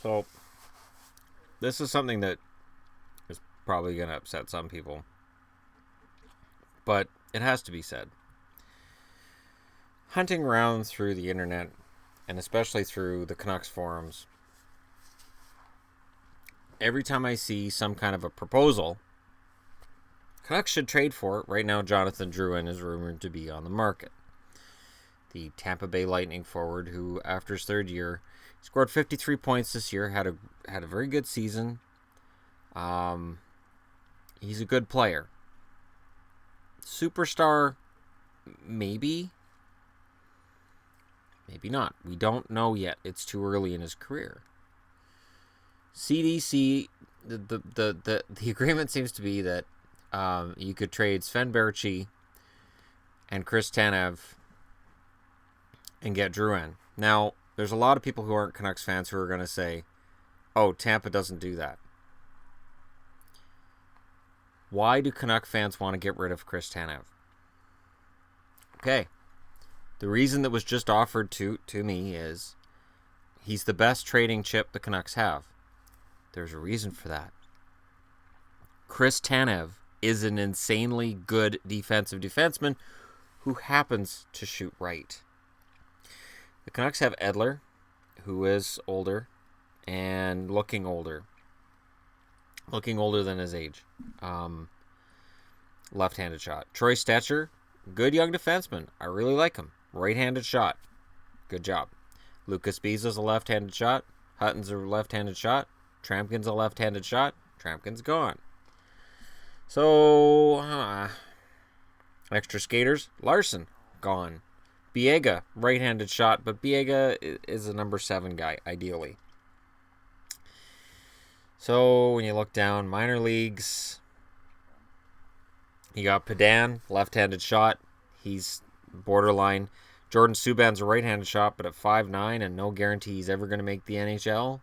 So, this is something that is probably going to upset some people. But it has to be said. Hunting around through the internet, and especially through the Canucks forums, every time I see some kind of a proposal, Canucks should trade for it. Right now, Jonathan Drouin is rumored to be on the market. The Tampa Bay Lightning forward, who after his third year scored 53 points this year, had a very good season. He's a good player. Superstar, maybe. Maybe not. We don't know yet. It's too early in his career. CDC, the agreement seems to be that you could trade Sven Berchi and Chris Tanev and get Drouin. Now, there's a lot of people who aren't Canucks fans who are going to say, oh, Tampa doesn't do that. Why do Canuck fans want to get rid of Chris Tanev? Okay. The reason that was just offered to me is he's the best trading chip the Canucks have. There's a reason for that. Chris Tanev is an insanely good defensive defenseman who happens to shoot right. The Canucks have Edler, who is older and looking older. Looking older than his age. Left-handed shot. Troy Stetcher, good young defenseman. I really like him. Right-handed shot. Good job. Lucas Biza's a left-handed shot. Hutton's a left-handed shot. Trampkin's a left-handed shot. Trampkin's gone. So, extra skaters. Larson, gone. Biega, right-handed shot, but Biega is a number 7 guy, ideally. So, when you look down, minor leagues, you got Padan, left-handed shot. He's borderline. Jordan Subban's a right-handed shot, but at 5'9", and no guarantee he's ever going to make the NHL.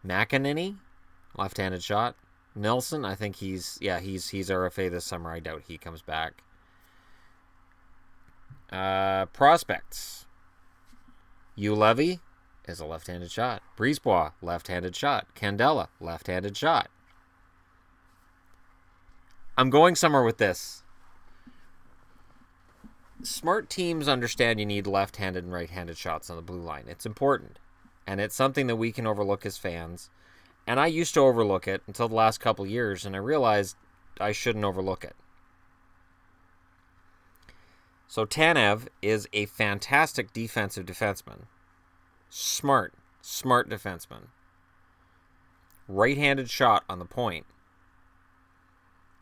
McEnany, left-handed shot. Nelson, I think he's RFA this summer. I doubt he comes back. Prospects. Hugh Levy is a left-handed shot. Brisebois, left-handed shot. Candela, left-handed shot. I'm going somewhere with this. Smart teams understand you need left-handed and right-handed shots on the blue line. It's important. And it's something that we can overlook as fans. And I used to overlook it until the last couple years, and I realized I shouldn't overlook it. So Tanev is a fantastic defensive defenseman. Smart defenseman. Right-handed shot on the point.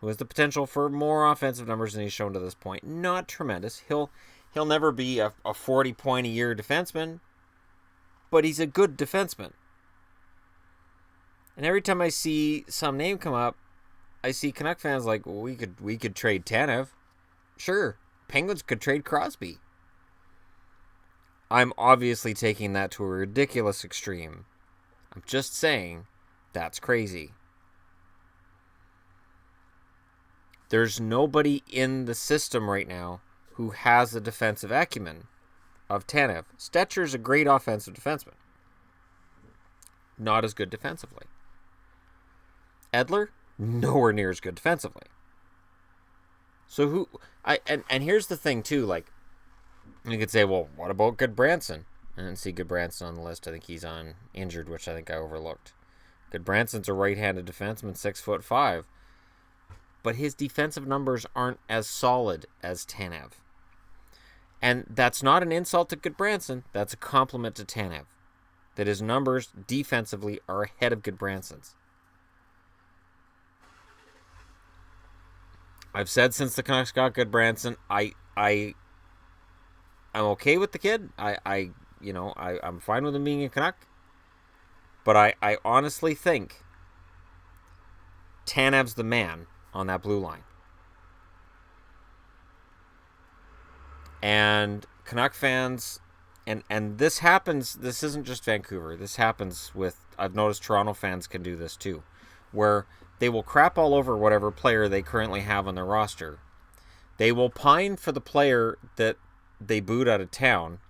Who has the potential for more offensive numbers than he's shown to this point. Not tremendous. He'll never be a 40-point-a-year defenseman, but he's a good defenseman. And every time I see some name come up, I see Canuck fans like, well, we could trade Tanev. Sure, Penguins could trade Crosby. I'm obviously taking that to a ridiculous extreme. I'm just saying that's crazy. There's nobody in the system right now who has the defensive acumen of Tanev. Stetcher's a great offensive defenseman. Not as good defensively. Edler, nowhere near as good defensively. So and here's the thing too, like, you could say, well, what about Goodbranson? I didn't see Goodbranson on the list. I think he's on injured, which I think I overlooked. Goodbranson's a right-handed defenseman, 6'5", but his defensive numbers aren't as solid as Tanev. And that's not an insult to Goodbranson. That's a compliment to Tanev. That his numbers defensively are ahead of Goodbranson's. I've said since the Canucks got Goodbranson, I'm okay with the kid. I'm fine with him being a Canuck. But I honestly think Tanev's the man on that blue line. And Canuck fans, and this happens, this isn't just Vancouver. This happens with, I've noticed Toronto fans can do this too, where they will crap all over whatever player they currently have on their roster. They will pine for the player that they booed out of town,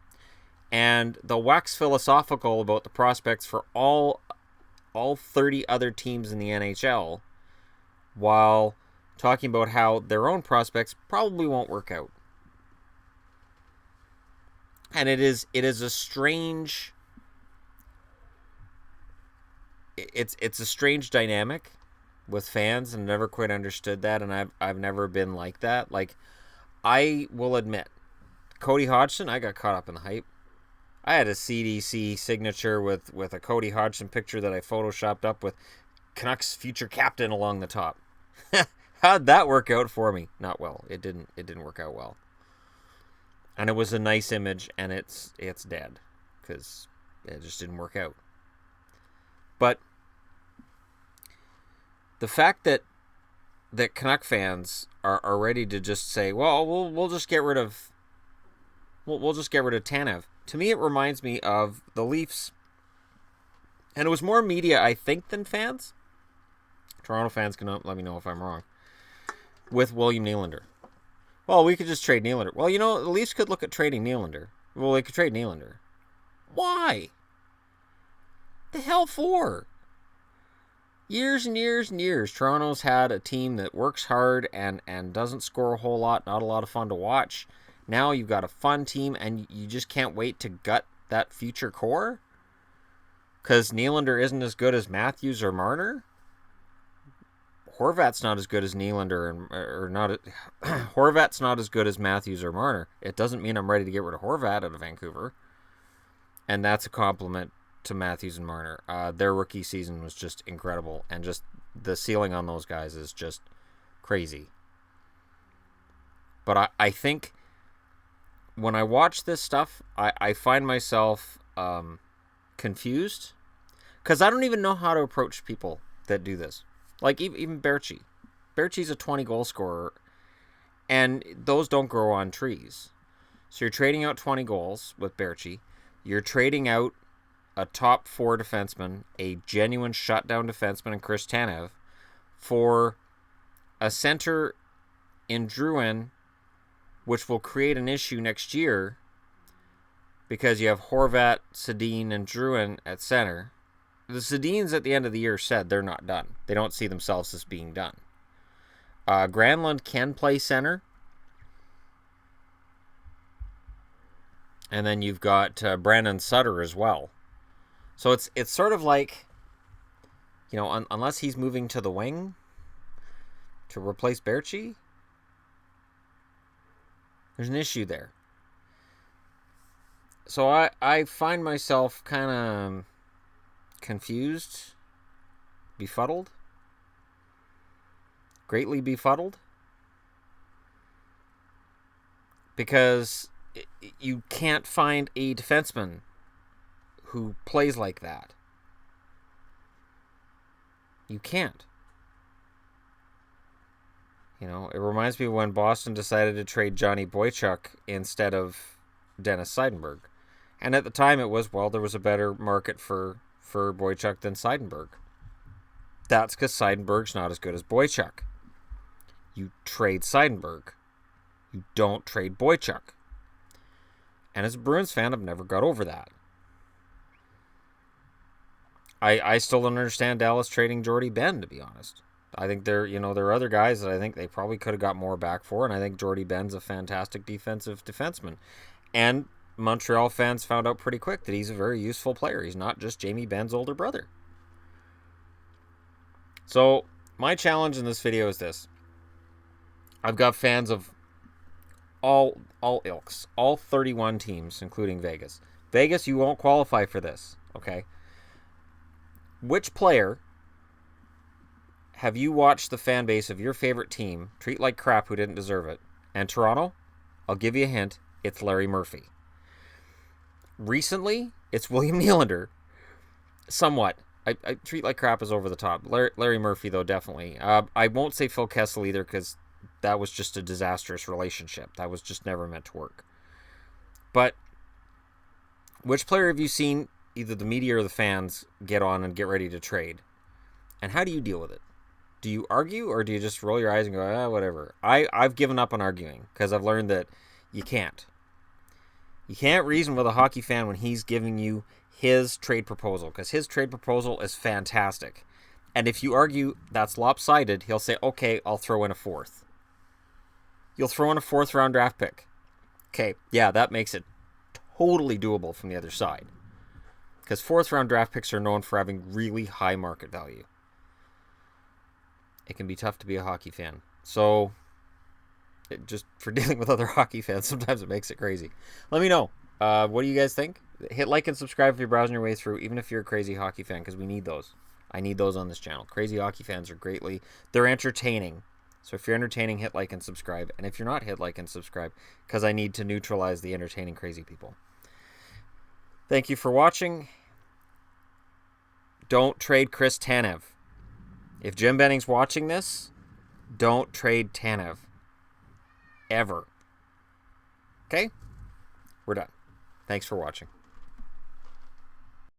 and they'll wax philosophical about the prospects for all 30 other teams in the NHL, while talking about how their own prospects probably won't work out. And it is a strange, it's a strange dynamic with fans, and never quite understood that, and I've never been like that. Like, I will admit, Cody Hodgson, I got caught up in the hype. I had a CDC signature with a Cody Hodgson picture that I photoshopped up with Canucks future captain along the top. How'd that work out for me? Not well. It didn't work out well. And it was a nice image, and it's dead because it just didn't work out. But the fact that Canuck fans are ready to just say, well, we'll just get rid of Tanev. To me, it reminds me of the Leafs, and it was more media, I think, than fans. Toronto fans can let me know if I'm wrong. With William Nylander. Well, we could just trade Nylander. Well, the Leafs could look at trading Nylander. Well, they could trade Nylander. Why? The hell for? Years and years and years, Toronto's had a team that works hard and doesn't score a whole lot, not a lot of fun to watch. Now you've got a fun team, and you just can't wait to gut that future core? Because Nylander isn't as good as Matthews or Marner? Horvat's not as good as Nylander, Horvat's not as good as Matthews or Marner. It doesn't mean I'm ready to get rid of Horvat out of Vancouver. And that's a compliment to Matthews and Marner. Their rookie season was just incredible, and just the ceiling on those guys is just crazy. But I think when I watch this stuff, I find myself confused, because I don't even know how to approach people that do this. Like, even Berchi. Berchi's a 20-goal scorer, and those don't grow on trees. So you're trading out 20 goals with Berchi. You're trading out a top 4 defenseman, a genuine shutdown defenseman in Chris Tanev, for a center in Drouin, which will create an issue next year because you have Horvat, Sedin, and Drouin at center. The Sedins at the end of the year said they're not done. They don't see themselves as being done. Granlund can play center. And then you've got Brandon Sutter as well. So it's sort of like, unless he's moving to the wing to replace Berchi, there's an issue there. So I find myself kind of confused, befuddled, greatly befuddled, because you can't find a defenseman who plays like that. You can't. It reminds me of when Boston decided to trade Johnny Boychuk instead of Dennis Seidenberg. And at the time it was, there was a better market for Boychuk than Seidenberg. That's because Seidenberg's not as good as Boychuk. You trade Seidenberg. You don't trade Boychuk. And as a Bruins fan, I've never got over that. I still don't understand Dallas trading Jordy Ben, to be honest. I think there are other guys that I think they probably could have got more back for, and I think Jordy Ben's a fantastic defensive defenseman. And Montreal fans found out pretty quick that he's a very useful player. He's not just Jamie Benn's older brother. So my challenge in this video is this. I've got fans of all ilks, all 31 teams, including Vegas. Vegas, you won't qualify for this, okay? Which player have you watched the fan base of your favorite team treat like crap who didn't deserve it? And Toronto, I'll give you a hint, it's Larry Murphy. Recently, it's William Nylander. Somewhat. I treat like crap is over the top. Larry Murphy, though, definitely. I won't say Phil Kessel either, because that was just a disastrous relationship. That was just never meant to work. But which player have you seen either the media or the fans get on and get ready to trade? And how do you deal with it? Do you argue, or do you just roll your eyes and go, whatever? I've given up on arguing, because I've learned that you can't. You can't reason with a hockey fan when he's giving you his trade proposal, because his trade proposal is fantastic. And if you argue that's lopsided, he'll say, okay, I'll throw in a fourth. You'll throw in a fourth-round draft pick. Okay, yeah, that makes it totally doable from the other side. Because fourth-round draft picks are known for having really high market value. It can be tough to be a hockey fan. So, just for dealing with other hockey fans, sometimes it makes it crazy. Let me know. What do you guys think? Hit like and subscribe if you're browsing your way through, even if you're a crazy hockey fan, because we need those. I need those on this channel. Crazy hockey fans are they're entertaining. So if you're entertaining, hit like and subscribe. And if you're not, hit like and subscribe, because I need to neutralize the entertaining crazy people. Thank you for watching. Don't trade Chris Tanev. If Jim Benning's watching this, don't trade Tanev. Ever. Okay? We're done. Thanks for watching.